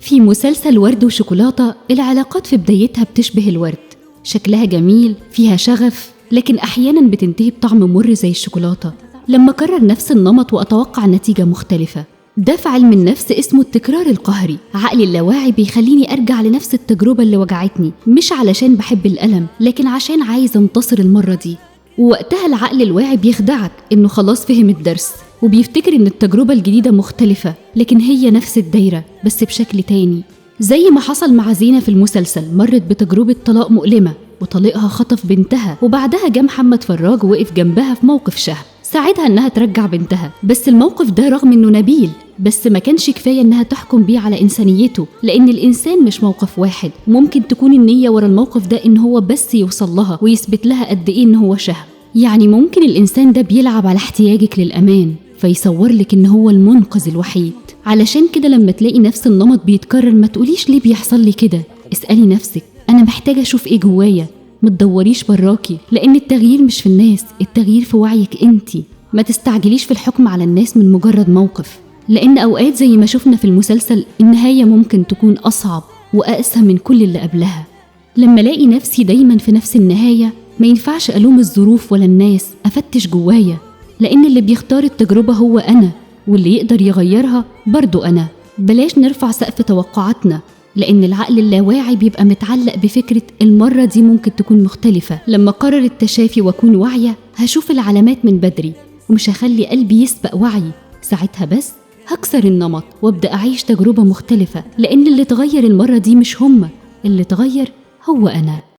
في مسلسل ورد وشوكولاتة العلاقات في بدايتها بتشبه الورد، شكلها جميل فيها شغف، لكن أحيانا بتنتهي بطعم مر زي الشوكولاتة لما كرر نفس النمط وأتوقع نتيجة مختلفة. ده في علم النفس اسمه التكرار القهري. عقلي اللاواعي بيخليني أرجع لنفس التجربة اللي وجعتني، مش علشان بحب الألم لكن عشان عايز انتصر المرة دي. ووقتها العقل الواعي بيخدعك إنه خلاص فهم الدرس، وبيفتكر إن التجربة الجديدة مختلفة، لكن هي نفس الدايرة بس بشكل تاني. زي ما حصل مع زينة في المسلسل، مرت بتجربة طلاق مؤلمة وطليقها خطف بنتها، وبعدها جه محمد فراج ووقف جنبها في موقف شهم، ساعدها إنها ترجع بنتها. بس الموقف ده رغم إنه نبيل بس ما كانش كفاية إنها تحكم بيه على إنسانيته، لأن الإنسان مش موقف واحد، ممكن تكون النية ورا الموقف ده إن هو بس يوصل لها ويثبت لها قد إيه إن هو شهم. يعني ممكن الإنسان ده بيلعب على احتياجك للأمان فيصور لك إن هو المنقذ الوحيد. علشان كده لما تلاقي نفس النمط بيتكرر ما تقوليش ليه بيحصل لي كده، اسألي نفسك أنا محتاجة أشوف إيه جوايا، ما تدوريش براكي، لأن التغيير مش في الناس، التغيير في وعيك أنتي. ما تستعجليش في الحكم على الناس من مجرد موقف، لأن أوقات زي ما شفنا في المسلسل النهاية ممكن تكون أصعب وأقسى من كل اللي قبلها. لما الاقي نفسي دايما في نفس النهاية ما ينفعش ألوم الظروف ولا الناس، أفتش جوايا، لأن اللي بيختار التجربة هو أنا، واللي يقدر يغيرها برضو أنا. بلاش نرفع سقف توقعاتنا، لأن العقل اللاواعي بيبقى متعلق بفكرة المرة دي ممكن تكون مختلفة. لما قرر التشافي وأكون واعية هشوف العلامات من بدري، ومش هخلي قلبي يسبق وعي. ساعتها بس هكسر النمط وابدأ أعيش تجربة مختلفة، لأن اللي تغير المرة دي مش هما، اللي تغير هو أنا.